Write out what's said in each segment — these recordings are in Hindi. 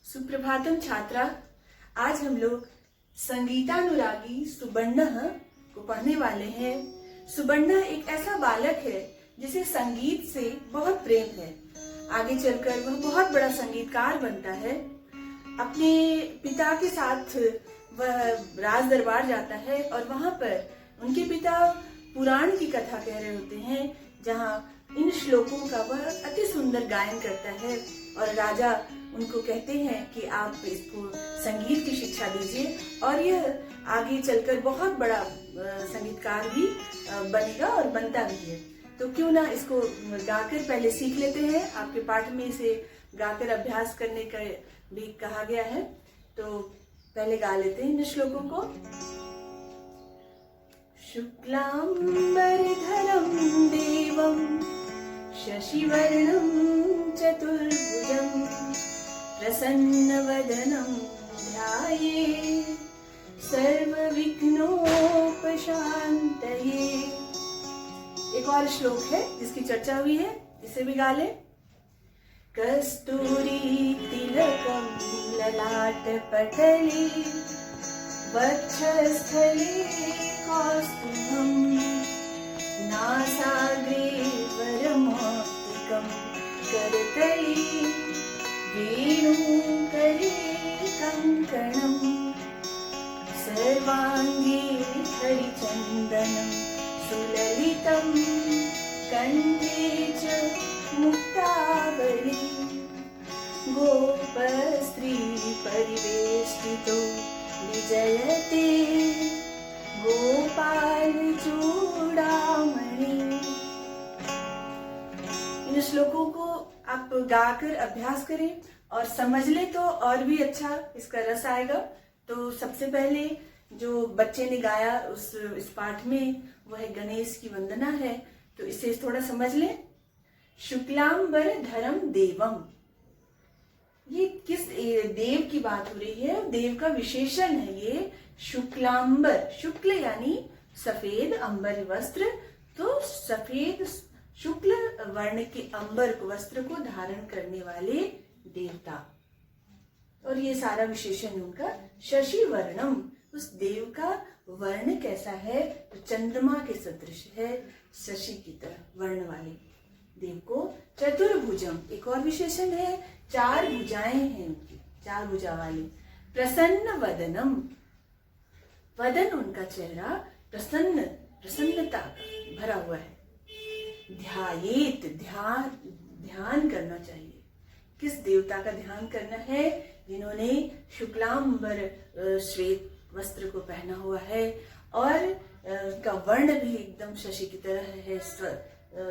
सुप्रभातम छात्रा। आज हम लोग संगीतानुरागी सुबर्णा को पढ़ने वाले हैं। सुबर्णा एक ऐसा बालक है जिसे संगीत से बहुत प्रेम है। आगे चलकर वह बहुत बड़ा संगीतकार बनता है। अपने पिता के साथ वह राज दरबार जाता है और वहां पर उनके पिता पुराण की कथा कह रहे होते हैं, जहां इन श्लोकों का वह अति सुंदर गायन करता है और राजा उनको कहते हैं कि आप इसको संगीत की शिक्षा दीजिए और यह आगे चलकर बहुत बड़ा संगीतकार भी बनेगा और बनता भी है। तो क्यों ना इसको गाकर पहले सीख लेते हैं। आपके पाठ में इसे गाकर अभ्यास करने का भी कहा गया है, तो पहले गा लेते हैं इन श्लोकों को। शुक्लांबरधरं देवं शशिवर्णं चतुर्भुजं प्रसन्नवदनं ध्यायेत् सर्वविघ्नोपशान्तये। एक और श्लोक है जिसकी चर्चा हुई है, इसे भी गा ले। कस्तूरी तिलकं ललाटपटले वक्षस्थले कौस्तुभं नासाग्रे वरमौक्तिकं करतले वेणुकरे कङ्कणं सर्वाङ्गे हरिचन्दनं सुललितं कण्ठे च मुक्तावली गोपस्त्री परिवेष्टितो विजयते गोपाल चूड़ामणि। इन श्लोकों को आप गाकर अभ्यास करें और समझ ले तो और भी अच्छा इसका रस आएगा। तो सबसे पहले जो बच्चे ने गाया इस पाठ में वह गणेश की वंदना है, तो इसे थोड़ा समझ लें। शुक्लांबर धरम देवम, ये किस देव की बात हो रही है? देव का विशेषण है ये शुक्लांबर। शुक्ल यानी सफेद, अंबर वस्त्र, तो सफेद शुक्ल वर्ण के अंबर को वस्त्र को धारण करने वाले देवता। और ये सारा विशेषण उनका शशि वर्णम, उस देव का वर्ण कैसा है? तो चंद्रमा के सदृश है, शशि की तरह वर्ण वाले देव को। चतुर्भुजम, एक और विशेषण है, चार भुजाएं हैं उनकी, चार भुजा वाले। प्रसन्न वदनम, वदन उनका चेहरा प्रसन्नता भरा हुआ है। ध्यायेत, ध्यान करना चाहिए। किस देवता का ध्यान करना है? जिन्होंने शुक्लांबर श्वेत वस्त्र को पहना हुआ है और का वर्ण भी एकदम शशि की तरह है,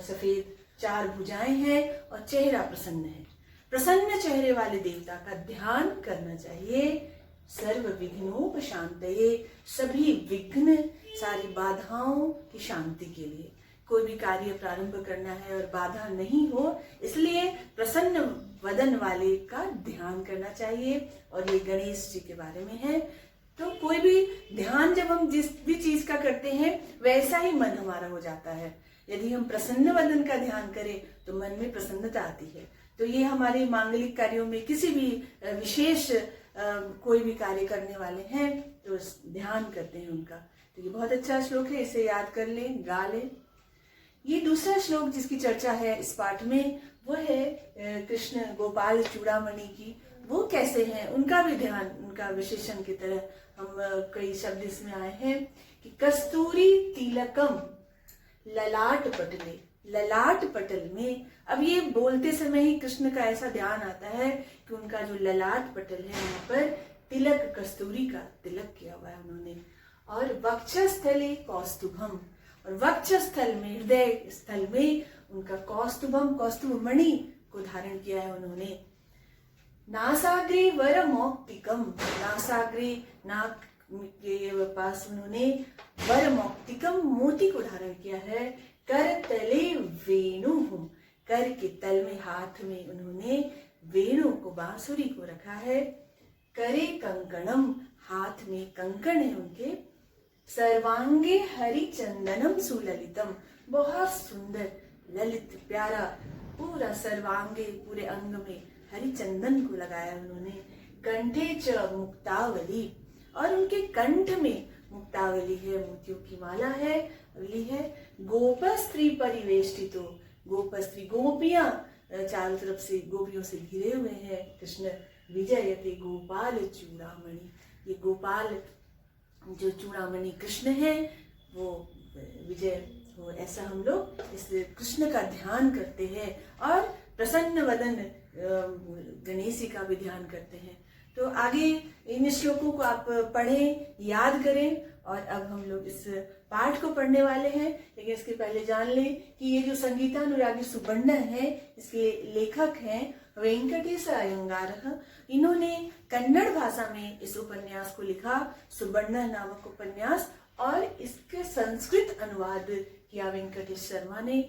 सफेद, चार भुजाएं हैं और चेहरा प्रसन्न है। प्रसन्न चेहरे वाले देवता का ध्यान करना चाहिए। सर्व विघ्नोपशान्तये, सभी विघ्न, सारी बाधाओं की शांति के लिए। कोई भी कार्य प्रारंभ करना है और बाधा नहीं हो, इसलिए प्रसन्न वदन वाले का ध्यान करना चाहिए। और ये गणेश जी के बारे में है। तो कोई भी ध्यान जब हम जिस भी चीज का करते हैं वैसा ही मन हमारा हो जाता है। यदि हम प्रसन्न वदन का ध्यान करें तो मन में प्रसन्नता आती है। तो ये हमारे मांगलिक कार्यों में किसी भी विशेष कोई भी कार्य करने वाले हैं तो ध्यान करते हैं उनका। तो ये बहुत अच्छा श्लोक है, इसे याद कर लें, गा लें। ये दूसरा श्लोक जिसकी चर्चा है इस पाठ में वो है कृष्ण गोपाल चूड़ामणि की। वो कैसे हैं, उनका भी ध्यान, उनका विशेषण की तरह हम कई शब्द इसमें आए हैं कि कस्तूरी तिलकम ललाट पटले, ललाट पटल में। अब ये बोलते समय ही कृष्ण का ऐसा ध्यान आता है कि उनका जो ललाट पटल है वहां पर तिलक, कस्तूरी का तिलक किया हुआ है उन्होंने। और वक्षस्थले कौस्तुभम, और वक्षस्थल में, हृदय स्थल में उनका कौस्तुभम, कौस्तुभ मणि को धारण किया है उन्होंने। नासाग्रे वरमौक्तिकम, नासाग्रे, नाक के पास उन्होंने वरमौक्तिकम, मोती को धारण किया है। कर तले वेणु, कर के तल में, हाथ में उन्होंने वेणु को, बांसुरी को रखा है। करे कंकणम, हाथ में कंकण है उनके। सर्वांगे हरिचंदनम सुललितम, बहुत सुंदर ललित प्यारा पूरा सर्वांगे, पूरे अंग में हरिचंदन को लगाया उन्होंने। कंठे च मुक्तावली, और उनके कंठ में मुक्तावली है, मोतियों की माला है। अगली है गोपस्त्री परिवेष्टितो, गोपस्त्री गोपियां चारों तरफ से गोपियों से घिरे हुए हैं। कृष्ण विजयते गोपाल चूड़ामणि, ये गोपाल जो चूड़ामणि कृष्ण है वो विजय हो, ऐसा हम लोग इस कृष्ण का ध्यान करते हैं। और प्रसन्न वदन गणेश जी का भी ध्यान करते हैं। तो आगे इन श्लोकों को आप पढ़ें, याद करें। और अब हम लोग इस पाठ को पढ़ने वाले हैं, लेकिन इसके पहले जान लें कि ये जो संगीतानुरागी सुबर्णा है, इसके लेखक हैं वेंकटेश अयंगार। इन्होंने कन्नड़ भाषा में इस उपन्यास को लिखा, सुबर्णा नामक उपन्यास, और इसके संस्कृत अनुवाद किया वेंकटेश शर्मा ने।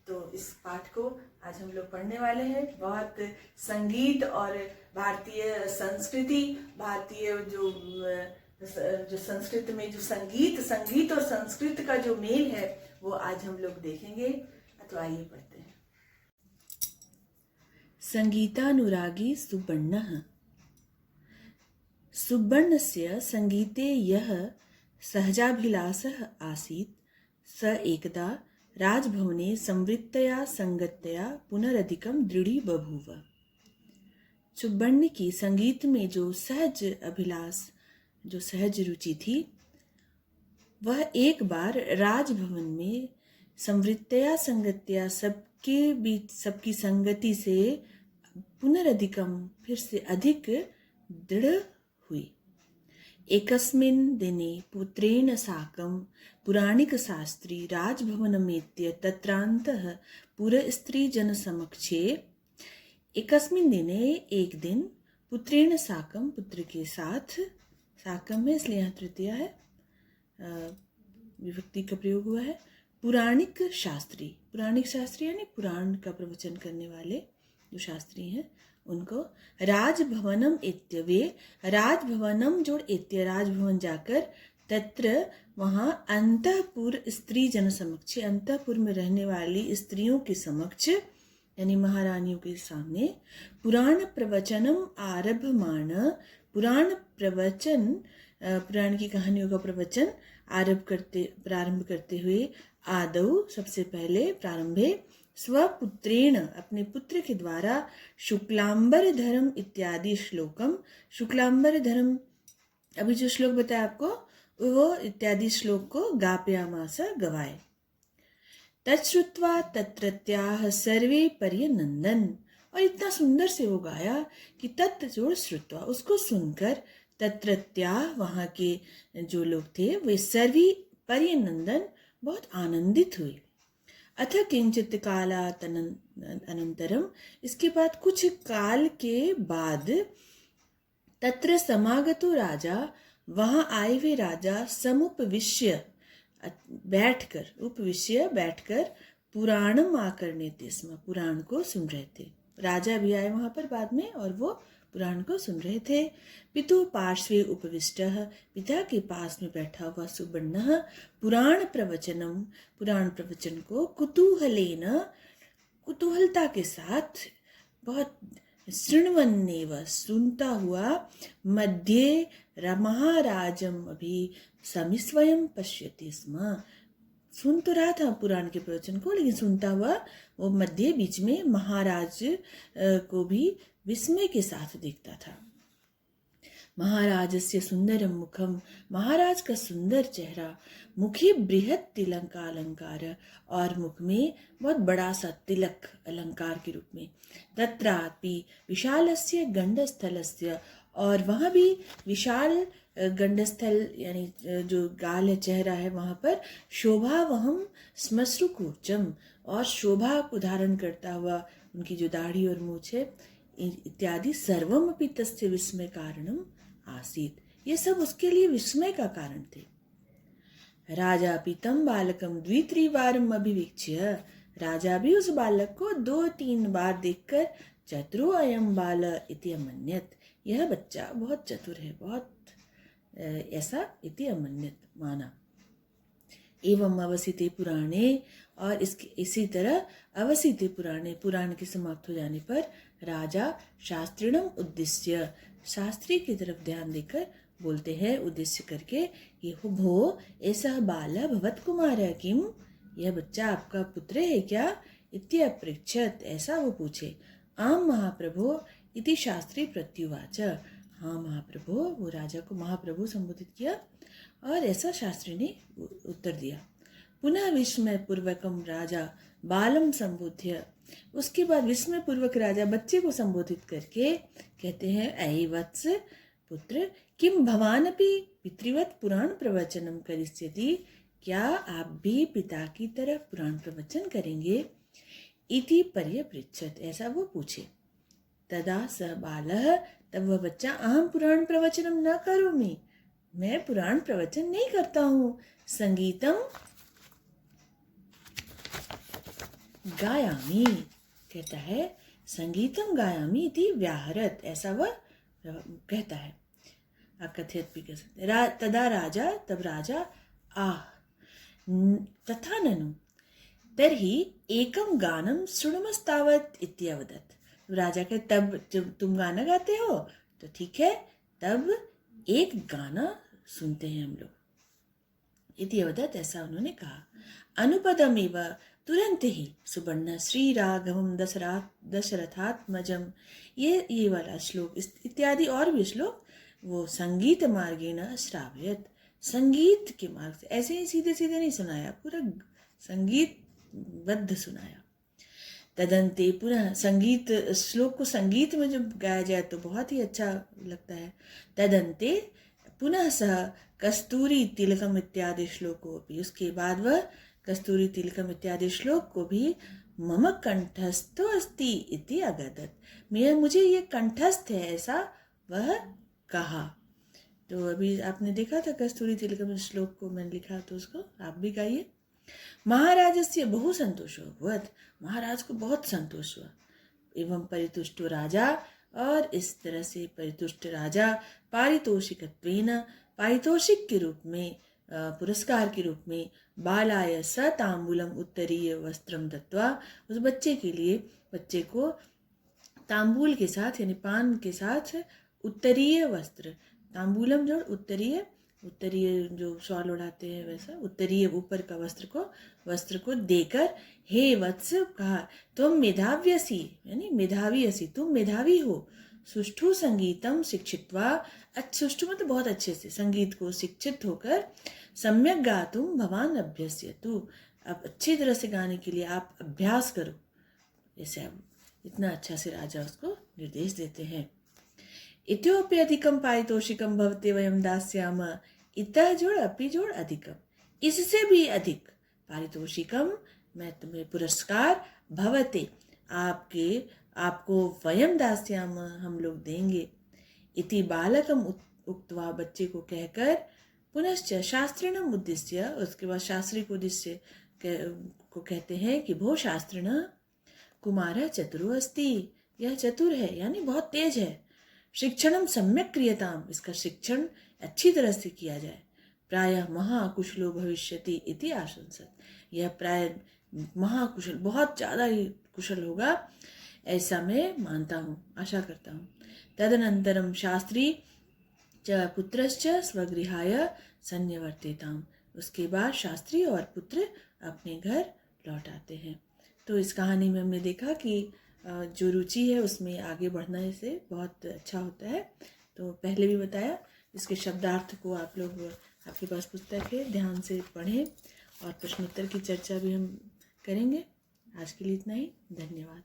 तो इस पाठ को आज हम लोग पढ़ने वाले हैं। बहुत संगीत और भारतीय संस्कृति, भारतीय जो संस्कृत में जो संगीत और संस्कृत का जो मेल है वो आज हम लोग देखेंगे। तो आइए पढ़ते हैं। संगीतानुरागी सुबर्णः। सुबर्णस्य संगीते यः सहजाभिलाषः आसीत् स एकदा राजभवने संवृत्तया संगत्या पुनरधिकं दृढ़ी बभूव। सुबर्ण की संगीत में जो सहज अभिलाष, जो सहज रुचि थी, वह एक बार राजभवन में संवृत्तया संगत्या, सबके बीच सबकी संगति से पुनरधिकम, फिर से अधिक दृढ़ हुई। एकस्मिन् दिने पुत्रेण साकं पुराणिकशास्त्री राजभवनमेत्य तत्रान्तः पुरस्त्रीजनसमक्षे। एकस्मिन् दिने, एक दिन, पुत्रेण साकं, पुत्र के साथ, साकं में इसलिए यहाँ तृतीया है, विभक्ति का प्रयोग हुआ है। पुराणिक शास्त्री, पुराणिक शास्त्री यानी पुराण का प्रवचन करने वाले जो शास्त्री हैं उनको। राजभवनम इत्य, वे राजभवनम जोड़ इत्य, राजभवन जाकर, तत्र वहाँ, अंतःपुर स्त्री जन समक्ष, अंतःपुर में रहने वाली स्त्रियों के समक्ष यानी महारानियों के सामने, पुराण प्रवचनम आरभमाण, पुराण प्रवचन, पुराण की कहानियों का प्रवचन प्रारंभ करते हुए, आदौ, सबसे पहले, प्रारंभे, स्वपुत्रेण, अपने पुत्र के द्वारा, शुक्लांबर धर्म इत्यादि श्लोकम, शुक्लांबर धर्म, अभी जो श्लोक बताया आपको, वो इत्यादि श्लोक को गाप्यामास, गवाए। तच्छ्रुत्वा तत्रत्याः सर्वे पर्यनंदन, और इतना सुंदर से वो गाया कि तत् जोड़ श्रुत्वा, उसको सुनकर, तत्रत्याः, वहाँ के जो लोग थे, वे सर्वे पर्यनंदन, बहुत आनंदित हुए। अथ किंचित कालात् अनंतरम, इसके बाद कुछ काल के बाद, तत्र समागतो राजा, वहाँ आए हुए राजा, समुपविश्य, बैठकर, उपविश्य बैठकर, पुराणम आकर्ण्यते स्म, पुराण को सुन रहे थे। राजा भी आए वहाँ पर बाद में, और वो पुराण को सुन रहे थे। पितु पार्श्वे उपविष्टः, पिता के पास में बैठा हुआ सुबर्णः, पुराण प्रवचनम, पुराण प्रवचन को, कुतूहलेन, कुतूहलता के साथ, बहुत शृण्वन्नेव, सुनता हुआ, मध्ये महाराजम अभी समिस्वयं पश्यति स्म, सुन तो रहा था पुराण के प्रवचन को, लेकिन सुनता हुआ वो मध्य बीच में महाराज को भी विस्मय के साथ देखता था। महाराजस्य सुंदरम मुखम, महाराज का सुंदर चेहरा, मुखे बृहत् तिलंका अलंकार, और मुख में बहुत बड़ा सा तिलक अलंकार के रूप में। तत्रापि विशालस्य गंडस्थलस्य, और वहाँ भी विशाल गंडस्थल यानी जो गाल है, चेहरा है, वहाँ पर शोभा वहम श्मश्रुकूर्चम, और शोभा को धारण करता हुआ उनकी जो दाढ़ी और मूछ है इत्यादि, सर्वम अपि तस्य विस्मय कारणम आसीत, ये सब उसके लिए विस्मय का कारण थे। राजा पीतम बालकम द्वित्रिवारम अभिवीक्ष्य, राजा भी उस बालक को 2-3 बार देखकर, चतुरो अयम बाल इति अमन्यत, यह बच्चा बहुत चतुर है, बहुत ऐसा इति अमन्यत, माना। एवं अवसिते पुराणे, और इसी तरह अवसिते पुराणे, पुराण के समाप्त हो जाने पर, राजा शास्त्रिणम उद्देश्य, शास्त्री की तरफ ध्यान देकर बोलते हैं उद्देश्य करके कि हो भो ऐसा बाला भवत कुमार किम, यह बच्चा आपका पुत्र है क्या? इत्यपृच्छत, ऐसा वो पूछे। आम महाप्रभो इति शास्त्री प्रत्युवाच, हाँ महाप्रभो, वो राजा को महाप्रभु संबोधित किया और ऐसा शास्त्री ने उत्तर दिया। पुनः विस्मय पूर्वकम राजा बालम संबोध्य, उसके बाद विस्मय पूर्वक राजा बच्चे को संबोधित करके कहते हैं, ऐ वत्स पुत्र, किम भवान अपि पितृवत पुराण प्रवचनम करिष्यति, क्या आप भी पिता की तरह पुराण प्रवचन करेंगे? इति पर्यपृच्छत, ऐसा वो पूछे। तदा स बालः, तब वह बच्चा, अहम पुराण प्रवचनम न करोमि, मैं पुराण प्रवचन नहीं करता हूँ। संगीतम गायामी, कहता है संगीतम गायामी इति व्याहरत, ऐसा वह कहता है। अकथयत भी कह सकते। तदा राजा, तब राजा, आह तथा ननु तर्हि एकम गानम शृणुमस्तावत इत्यवदत्, राजा के तब जब तुम गाना गाते हो तो ठीक है, तब एक गाना सुनते हैं हम लोग। इत्यवदत्, ऐसा उन्होंने कहा। अनुपदमेव, तुरंत ही, सुबर्ण श्री राघवम दशरथात्मजम, ये वाला श्लोक इत्यादि और भी श्लोक वो संगीत मार्गेण श्रावयत, संगीत के मार्ग से, ऐसे ही सीधे सीधे नहीं सुनाया, पूरा संगीत बद्ध सुनाया। तदंते, पुनः संगीत, श्लोक को संगीत में जब गाया जाए तो बहुत ही अच्छा लगता है। तदंते पुनः सह कस्तूरी तिलकम इत्यादि श्लोकों भी, उसके बाद वह कस्तूरी तिलकम इत्यादि श्लोक को भी मम कंठस्थो अस्ति इति अगदत, मुझे ये कंठस्थ है, ऐसा वह कहा। तो अभी आपने देखा था कस्तूरी तिलकम श्लोक को मैंने लिखा, तो उसको आप भी गाइए। महाराजस्य बहु संतोषो अभवत्, महाराज को बहुत संतोष हुआ। एवं परितुष्टो राजा, और इस तरह से परितुष्ट राजा पारितोषिकत्वेन, पारितोषिक के रूप में, पुरस्कार के रूप में, बालाय स तांबूलम उत्तरीय वस्त्रम दत्वा, उस बच्चे के लिए, बच्चे को तांबूल के साथ यानी पान के साथ उत्तरीय वस्त्र, तांबूलम जोड़ उत्तरीय, उत्तरीय जो शॉल उड़ाते हैं वैसा, उत्तरीय ऊपर का वस्त्र को देकर, हे वत्स, कहा, तुम मेधाव्यसी यानी मेधावी असी, तुम मेधावी हो। सुष्ठु संगीतम शिक्षित्वा, सुष्ठु मतलब बहुत अच्छे से, संगीत को शिक्षित होकर, सम्यक गातुम भवान अभ्यस्यतु, अब अच्छी तरह से गाने के लिए आप अभ्यास करो। जैसे अब इतना अच्छा से राजा उसको निर्देश देते हैं। इतोपि अधिकम पारितोषिकम भवते वयम दास्याम, इतः जोड़ अपि जोड़ अधिकम, इससे भी अधिक पारितोषिकम, मैं तुम्हें पुरस्कार, भवते आपको वयम दास्याम, हम लोग देंगे। इति बालकम उक्त्वा, बच्चे को कहकर, पुनश्च शास्त्रिणम उद्देश्य, उसके बाद शास्त्री को उद्देश्य को कहते हैं कि भो शास्त्रिण कुमार चतुरो अस्ति, यह चतुर है यानी बहुत तेज है। शिक्षणम सम्यक क्रियताम, इसका शिक्षण अच्छी तरह से किया जाए। प्रायः महाकुशलो भविष्यति इति आशंसत, यह प्राय महाकुशल, बहुत ज़्यादा ही कुशल होगा, ऐसा मैं मानता हूँ, आशा करता हूँ। तदनंतरम शास्त्री च पुत्रश्च स्वगृहाय संन्यवर्तेताम, उसके बाद शास्त्री और पुत्र अपने घर लौट आते हैं। तो इस कहानी में हमने देखा कि जो रुचि है उसमें आगे बढ़ने से बहुत अच्छा होता है। तो पहले भी बताया, इसके शब्दार्थ को आप लोग, आपके पास पुस्तक है, ध्यान से पढ़ें, और प्रश्नोत्तर की चर्चा भी हम करेंगे। आज के लिए इतना ही, धन्यवाद।